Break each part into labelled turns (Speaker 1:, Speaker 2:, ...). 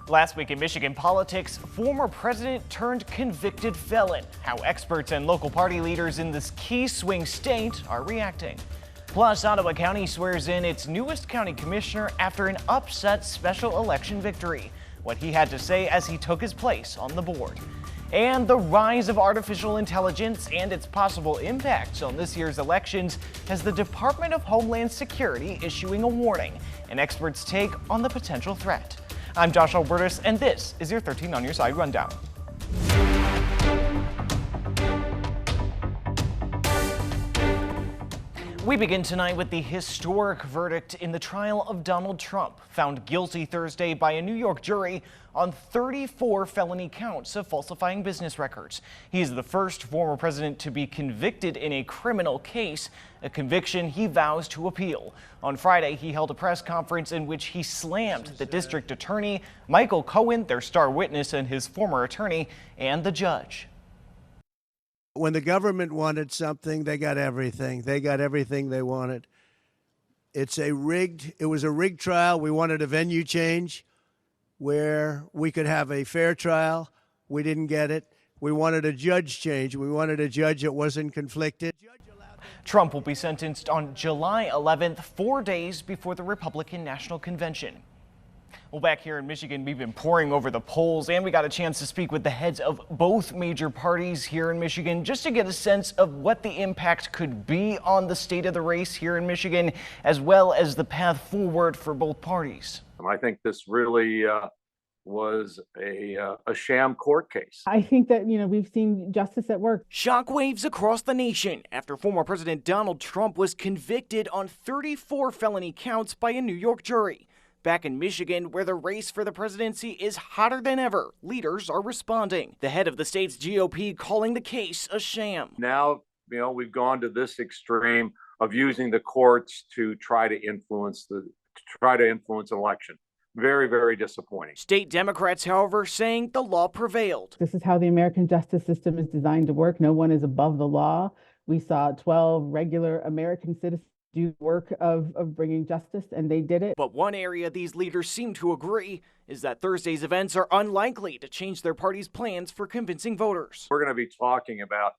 Speaker 1: Last week in Michigan politics, former president turned convicted felon. How experts and local party leaders in this key swing state are reacting. Plus, Ottawa County swears in its newest county commissioner after an upset special election victory. What he had to say as he took his place on the board. And the rise of artificial intelligence and its possible impacts on this year's elections has the Department of Homeland Security issuing a warning. An expert's take on the potential threat. I'm Josh Alburtus, and this is your 13 on Your Side Rundown. We begin tonight with the historic verdict in the trial of Donald Trump, found guilty Thursday by a New York jury on 34 felony counts of falsifying business records. He is the first former president to be convicted in a criminal case, a conviction he vows to appeal. On Friday, he held a press conference in which he slammed the district attorney, Michael Cohen, their star witness and his former attorney, and the judge.
Speaker 2: When the government wanted something, they got everything. They got everything they wanted. It was a rigged trial. We wanted a venue change where we could have a fair trial. We didn't get it. We wanted a judge change. We wanted a judge that wasn't conflicted.
Speaker 1: Trump will be sentenced on July 11th, 4 days before the Republican National Convention. Well, back here in Michigan, we've been poring over the polls, and we got a chance to speak with the heads of both major parties here in Michigan just to get a sense of what the impact could be on the state of the race here in Michigan, as well as the path forward for both parties.
Speaker 3: I think this really was a sham court case.
Speaker 4: I think that, we've seen justice at work.
Speaker 1: Shockwaves across the nation after former President Donald Trump was convicted on 34 felony counts by a New York jury. Back in Michigan, where the race for the presidency is hotter than ever, leaders are responding. The head of the state's GOP calling the case a sham.
Speaker 3: Now, we've gone to this extreme of using the courts to try to influence an election. Very, very disappointing.
Speaker 1: State Democrats, however, saying the law prevailed.
Speaker 4: This is how the American justice system is designed to work. No one is above the law. We saw 12 regular American citizens do work of bringing justice, and they did it.
Speaker 1: But one area these leaders seem to agree is that Thursday's events are unlikely to change their party's plans for convincing voters.
Speaker 3: We're going to be talking about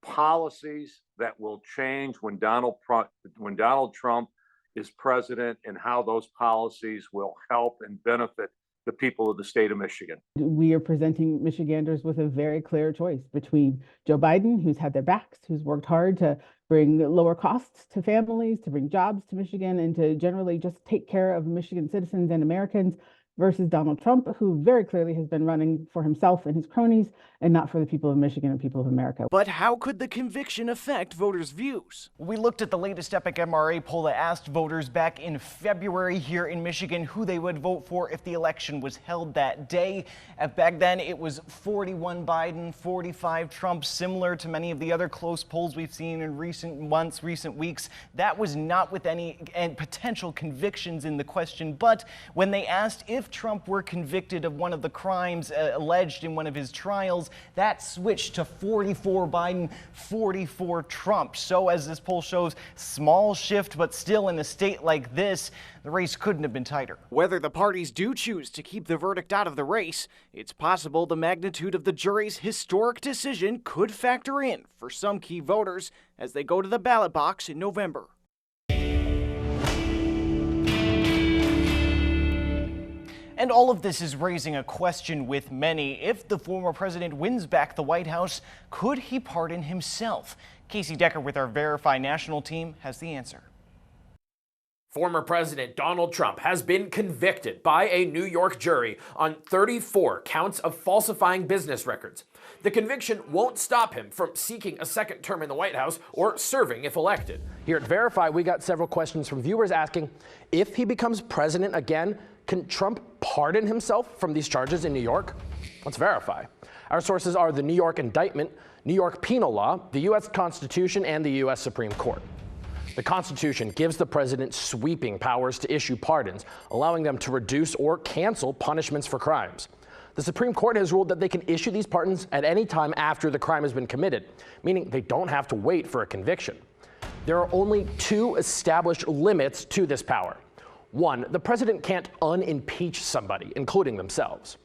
Speaker 3: policies that will change when Donald Trump is president and how those policies will help and benefit the people of the state of Michigan.
Speaker 4: We are presenting Michiganders with a very clear choice between Joe Biden, who's had their backs, who's worked hard to bring lower costs to families, to bring jobs to Michigan, and to generally just take care of Michigan citizens and Americans, versus Donald Trump, who very clearly has been running for himself and his cronies and not for the people of Michigan and people of America.
Speaker 1: But how could the conviction affect voters' views? We looked at the latest Epic MRA poll that asked voters back in February here in Michigan who they would vote for if the election was held that day. Back then, it was 41 Biden, 45 Trump, similar to many of the other close polls we've seen in recent months, recent weeks. That was not with any potential convictions in the question, but when they asked if Trump were convicted of one of the crimes alleged in one of his trials, that switched to 44 Biden, 44 Trump. So as this poll shows, small shift, but still in a state like this, the race couldn't have been tighter. Whether the parties do choose to keep the verdict out of the race, it's possible the magnitude of the jury's historic decision could factor in for some key voters as they go to the ballot box in November. And all of this is raising a question with many. If the former president wins back the White House, could he pardon himself? Casey Decker with our Verify National team has the answer.
Speaker 5: Former President Donald Trump has been convicted by a New York jury on 34 counts of falsifying business records. The conviction won't stop him from seeking a second term in the White House or serving if elected.
Speaker 6: Here at Verify, we got several questions from viewers asking, if he becomes president again, can Trump pardon himself from these charges in New York? Let's verify. Our sources are the New York indictment, New York penal law, the U.S. Constitution, and the U.S. Supreme Court. The Constitution gives the president sweeping powers to issue pardons, allowing them to reduce or cancel punishments for crimes. The Supreme Court has ruled that they can issue these pardons at any time after the crime has been committed, meaning they don't have to wait for a conviction. There are only two established limits to this power. 1, the president can't unimpeach somebody, including themselves.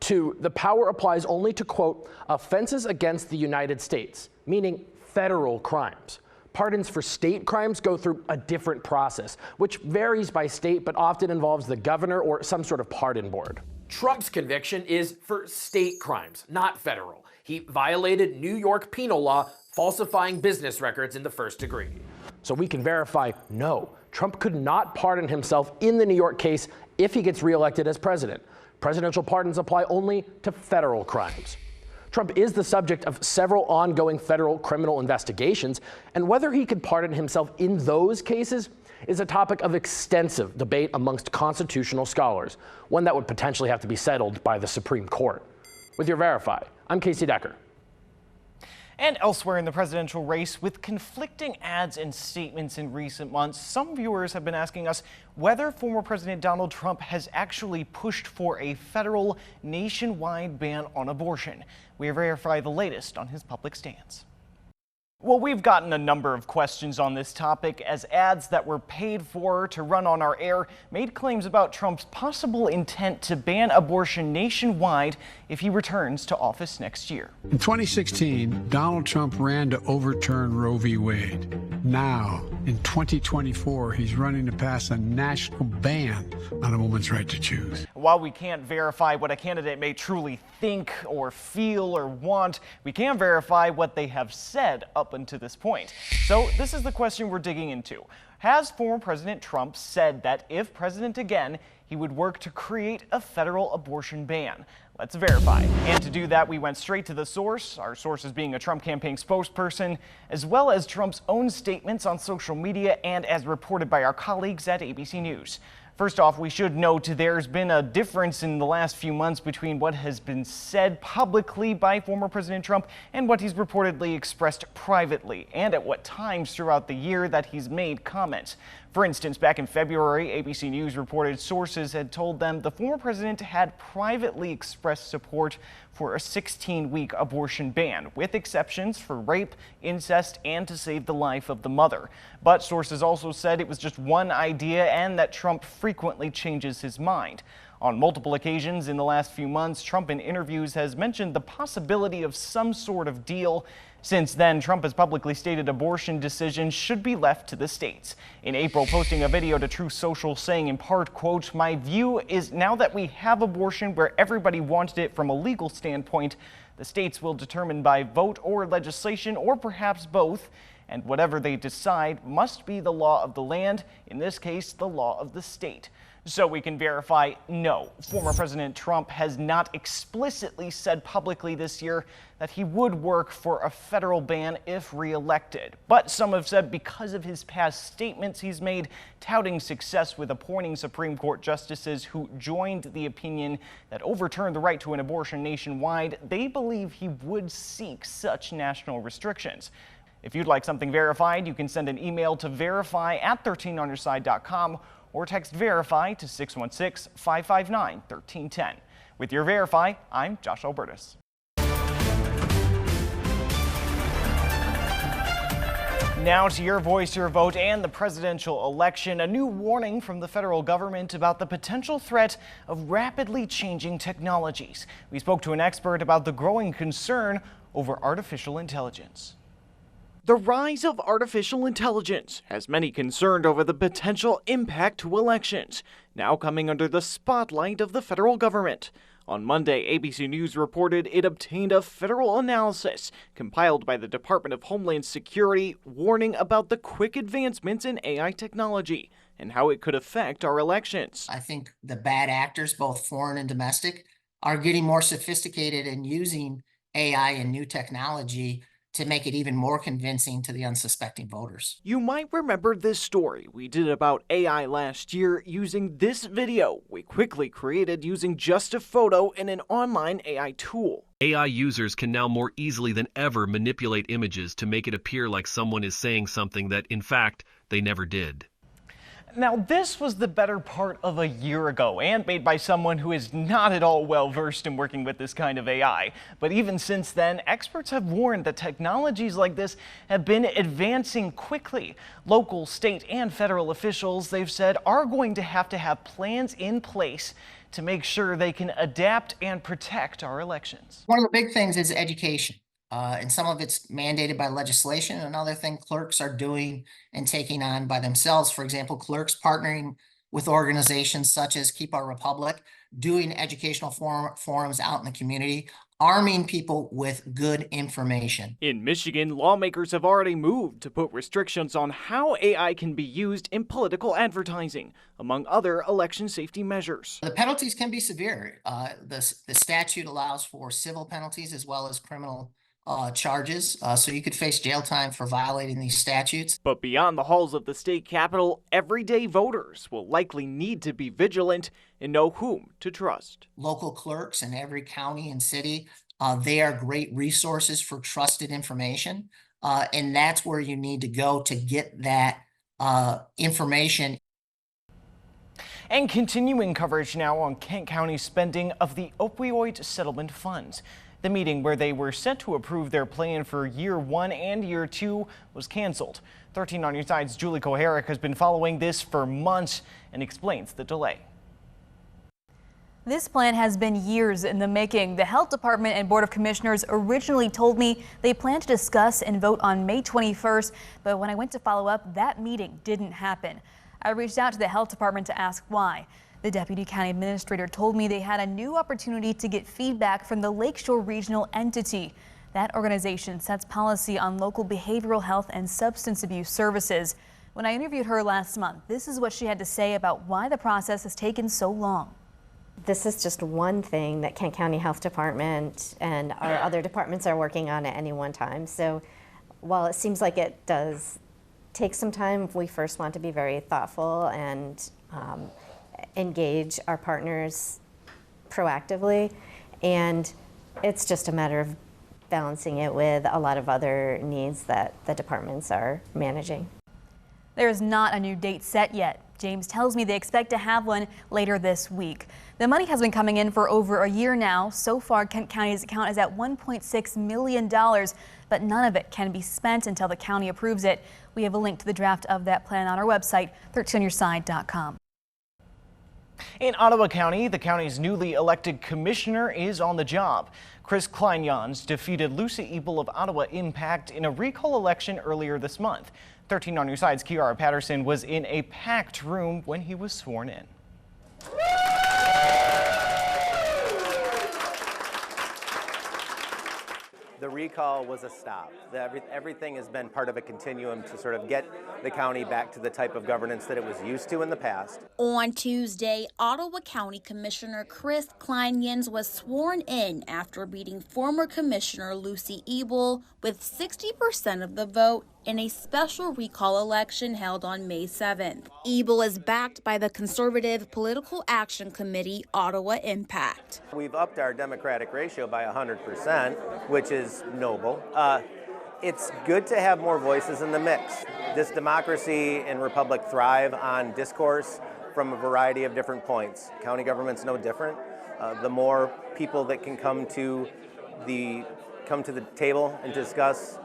Speaker 6: 2, the power applies only to, quote, offenses against the United States, meaning federal crimes. Pardons for state crimes go through a different process, which varies by state but often involves the governor or some sort of pardon board.
Speaker 5: Trump's conviction is for state crimes, not federal. He violated New York penal law, falsifying business records in the first degree.
Speaker 6: So we can verify, no, Trump could not pardon himself in the New York case if he gets reelected as president. Presidential pardons apply only to federal crimes. Trump is the subject of several ongoing federal criminal investigations, and whether he could pardon himself in those cases is a topic of extensive debate amongst constitutional scholars, one that would potentially have to be settled by the Supreme Court. With your Verify, I'm Casey Decker.
Speaker 1: And elsewhere in the presidential race, with conflicting ads and statements in recent months, some viewers have been asking us whether former President Donald Trump has actually pushed for a federal nationwide ban on abortion. We verify the latest on his public stance. Well, we've gotten a number of questions on this topic as ads that were paid for to run on our air made claims about Trump's possible intent to ban abortion nationwide if he returns to office next year.
Speaker 7: In 2016, Donald Trump ran to overturn Roe v. Wade. Now, in 2024, he's running to pass a national ban on a woman's right to choose.
Speaker 1: While we can't verify what a candidate may truly think or feel or want, we can verify what they have said up until this point. So this is the question we're digging into. Has former President Trump said that if president again, he would work to create a federal abortion ban? Let's verify. And to do that, we went straight to the source, our sources being a Trump campaign spokesperson, as well as Trump's own statements on social media and as reported by our colleagues at ABC News. First off, we should note there's been a difference in the last few months between what has been said publicly by former President Trump and what he's reportedly expressed privately, and at what times throughout the year that he's made comments. For instance, back in February, ABC News reported sources had told them the former president had privately expressed support for a 16-week abortion ban, with exceptions for rape, incest, and to save the life of the mother. But sources also said it was just one idea and that Trump frequently changes his mind. On multiple occasions in the last few months, Trump in interviews has mentioned the possibility of some sort of deal. Since then, Trump has publicly stated abortion decisions should be left to the states. In April, posting a video to Truth Social saying in part, quote, "My view is now that we have abortion where everybody wanted it from a legal standpoint, the states will determine by vote or legislation or perhaps both, and whatever they decide must be the law of the land, in this case, the law of the state." So we can verify, no, former President Trump has not explicitly said publicly this year that he would work for a federal ban if reelected. But some have said because of his past statements he's made touting success with appointing Supreme Court justices who joined the opinion that overturned the right to an abortion nationwide, they believe he would seek such national restrictions. If you'd like something verified, you can send an email to verify@13onyourside.com or text Verify to 616-559-1310. With your Verify, I'm Josh Alburtus. Now to your voice, your vote, and the presidential election. A new warning from the federal government about the potential threat of rapidly changing technologies. We spoke to an expert about the growing concern over artificial intelligence. The rise of artificial intelligence has many concerned over the potential impact to elections, now coming under the spotlight of the federal government. On Monday, ABC News reported it obtained a federal analysis compiled by the Department of Homeland Security warning about the quick advancements in AI technology and how it could affect our elections.
Speaker 8: I think the bad actors, both foreign and domestic, are getting more sophisticated in using AI and new technology to make it even more convincing to the unsuspecting voters.
Speaker 1: You might remember this story we did about AI last year using this video we quickly created using just a photo in an online AI tool.
Speaker 9: AI users can now more easily than ever manipulate images to make it appear like someone is saying something that, in fact, they never did.
Speaker 1: Now, this was the better part of a year ago and made by someone who is not at all well versed in working with this kind of AI. But even since then, experts have warned that technologies like this have been advancing quickly. Local, state, and federal officials, they've said, are going to have plans in place to make sure they can adapt and protect our elections.
Speaker 8: One of the big things is education. And some of it's mandated by legislation. Another thing clerks are doing and taking on by themselves. For example, clerks partnering with organizations such as Keep Our Republic, doing educational forums out in the community, arming people with good information.
Speaker 1: In Michigan, lawmakers have already moved to put restrictions on how AI can be used in political advertising, among other election safety measures.
Speaker 8: The penalties can be severe. The statute allows for civil penalties as well as criminal charges, so you could face jail time for violating these statutes.
Speaker 1: But beyond the halls of the state capitol, everyday voters will likely need to be vigilant and know whom to trust.
Speaker 8: Local clerks in every county and city, they are great resources for trusted information, and that's where you need to go to get that information.
Speaker 1: And continuing coverage now on Kent County's spending of the opioid settlement funds. The meeting where they were set to approve their plan for year 1 and year 2 was canceled. 13 on your side's Julie Koharic has been following this for months and explains the delay.
Speaker 10: This plan has been years in the making. The Health Department and Board of Commissioners originally told me they plan to discuss and vote on May 21st, but when I went to follow up, that meeting didn't happen. I reached out to the Health Department to ask why. The Deputy County Administrator told me they had a new opportunity to get feedback from the Lakeshore Regional Entity. That organization sets policy on local behavioral health and substance abuse services. When I interviewed her last month, this is what she had to say about why the process has taken so long.
Speaker 11: This is just one thing that Kent County Health Department and our other departments are working on at any one time. So while it seems like it does take some time, we first want to be very thoughtful and engage our partners proactively, and it's just a matter of balancing it with a lot of other needs that the departments are managing.
Speaker 10: There is not a new date set yet. James tells me they expect to have one later this week. The money has been coming in for over a year now. So far, Kent County's account is at $1.6 million, but none of it can be spent until the county approves it. We have a link to the draft of that plan on our website, 13onyourside.com.
Speaker 1: In Ottawa County, the county's newly elected commissioner is on the job. Chris Klein-Jans defeated Lucy Ebel of Ottawa Impact in a recall election earlier this month. 13 on your side's Kiara Patterson was in a packed room when he was sworn in.
Speaker 12: The recall was a stop. Everything has been part of a continuum to sort of get the county back to the type of governance that it was used to in the past.
Speaker 13: On Tuesday, Ottawa County Commissioner Chris Klein-Jans was sworn in after beating former Commissioner Lucy Ebel with 60% of the vote in a special recall election held on May 7th. Ebel is backed by the Conservative Political Action Committee, Ottawa Impact.
Speaker 12: We've upped our Democratic ratio by 100%, which is noble. It's good to have more voices in the mix. This democracy and republic thrive on discourse from a variety of different points. County government's no different. The more people that can come to the table and discuss,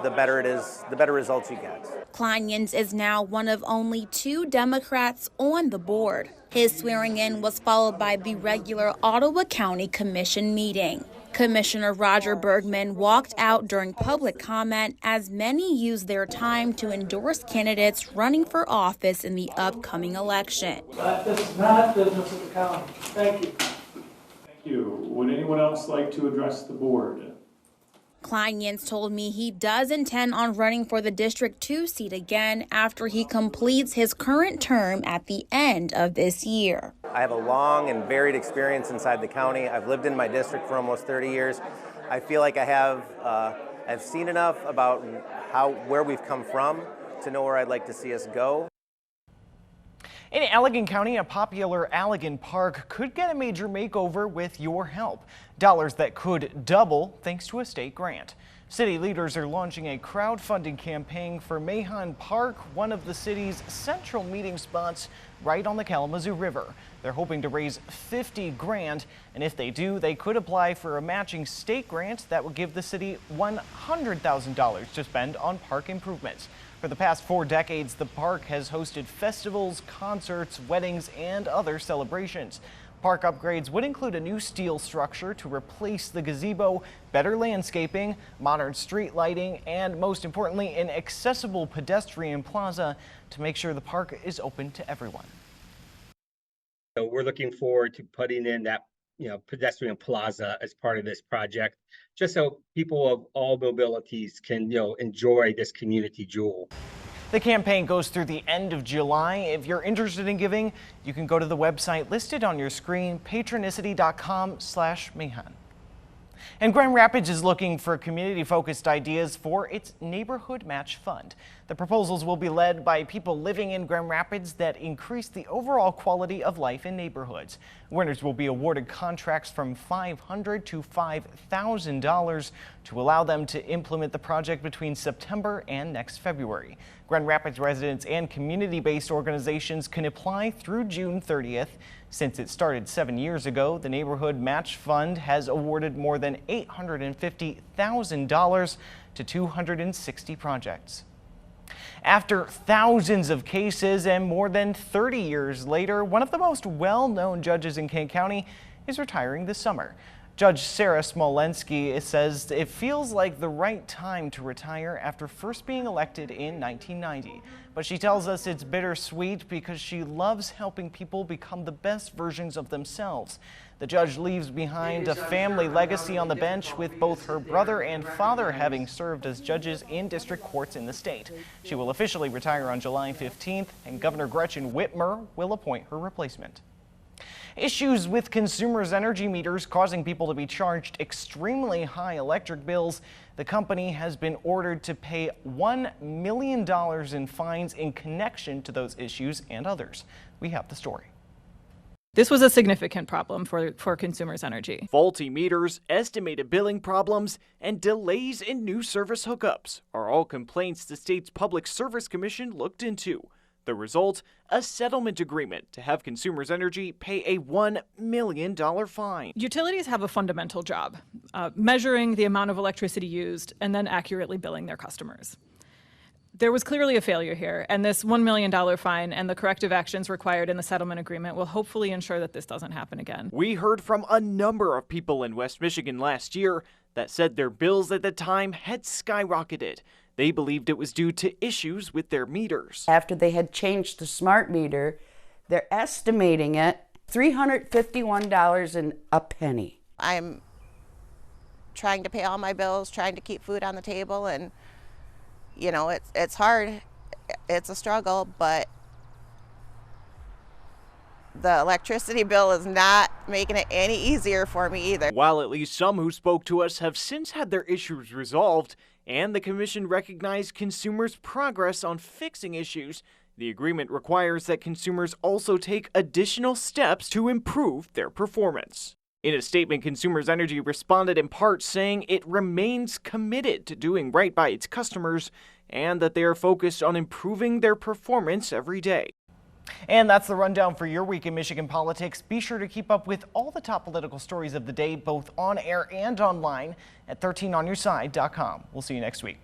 Speaker 12: the better it is, the better results you get.
Speaker 13: Klein-Jans is now one of only 2 Democrats on the board. His swearing in was followed by the regular Ottawa County Commission meeting. Commissioner Roger Bergman walked out during public comment as many used their time to endorse candidates running for office in the upcoming election.
Speaker 14: This is not business of the county. Thank you. Thank you. Would anyone else like to address the board?
Speaker 13: Klein-Jans told me he does intend on running for the District 2 seat again after he completes his current term at the end of this year.
Speaker 12: I have a long and varied experience inside the county. I've lived in my district for almost 30 years. I feel like I've seen enough about where we've come from to know where I'd like to see us go.
Speaker 1: In Allegan County, a popular Allegan Park could get a major makeover with your help. Dollars that could double thanks to a state grant. City leaders are launching a crowdfunding campaign for Mahon Park, one of the city's central meeting spots right on the Kalamazoo River. They're hoping to raise 50 grand, and if they do, they could apply for a matching state grant that would give the city $100,000 to spend on park improvements. For the past 4 decades, the park has hosted festivals, concerts, weddings, and other celebrations. Park upgrades would include a new steel structure to replace the gazebo, better landscaping, modern street lighting, and most importantly, an accessible pedestrian plaza to make sure the park is open to everyone.
Speaker 15: So we're looking forward to putting in that, pedestrian plaza as part of this project, just so people of all mobilities can, enjoy this community jewel.
Speaker 1: The campaign goes through the end of July. If you're interested in giving, you can go to the website listed on your screen, patronicity.com/Mahon. And Grand Rapids is looking for community-focused ideas for its Neighborhood Match Fund. The proposals will be led by people living in Grand Rapids that increase the overall quality of life in neighborhoods. Winners will be awarded contracts from $500 to $5,000 to allow them to implement the project between September and next February. Grand Rapids residents and community-based organizations can apply through June 30th. Since it started 7 years ago, the Neighborhood Match Fund has awarded more than $850,000 to 260 projects. After thousands of cases and more than 30 years later, one of the most well-known judges in Kent County is retiring this summer. Judge Sarah Smolensky says it feels like the right time to retire after first being elected in 1990. But she tells us it's bittersweet because she loves helping people become the best versions of themselves. The judge leaves behind a family legacy on the bench, with both her brother and father having served as judges in district courts in the state. She will officially retire on July 15th, and Governor Gretchen Whitmer will appoint her replacement. Issues with consumers' energy meters causing people to be charged extremely high electric bills. The company has been ordered to pay $1 million in fines in connection to those issues and others. We have the story.
Speaker 16: This was a significant problem for consumers' energy.
Speaker 1: Faulty meters, estimated billing problems, and delays in new service hookups are all complaints the state's Public Service Commission looked into. The result, a settlement agreement to have Consumers Energy pay a $1 million fine.
Speaker 16: Utilities have a fundamental job, measuring the amount of electricity used and then accurately billing their customers. There was clearly a failure here, and this $1 million fine and the corrective actions required in the settlement agreement will hopefully ensure that this doesn't happen again.
Speaker 1: We heard from a number of people in West Michigan last year that said their bills at the time had skyrocketed. They believed it was due to issues with their meters.
Speaker 17: After they had changed the smart meter, they're estimating it $351 and a penny.
Speaker 18: I'm trying to pay all my bills, trying to keep food on the table, and it's hard. It's a struggle, but the electricity bill is not making it any easier for me either.
Speaker 1: While at least some who spoke to us have since had their issues resolved, and the commission recognized consumers' progress on fixing issues, the agreement requires that consumers also take additional steps to improve their performance. In a statement, Consumers Energy responded in part saying it remains committed to doing right by its customers and that they are focused on improving their performance every day. And that's the rundown for your week in Michigan politics. Be sure to keep up with all the top political stories of the day, both on air and online at 13onyourside.com. We'll see you next week.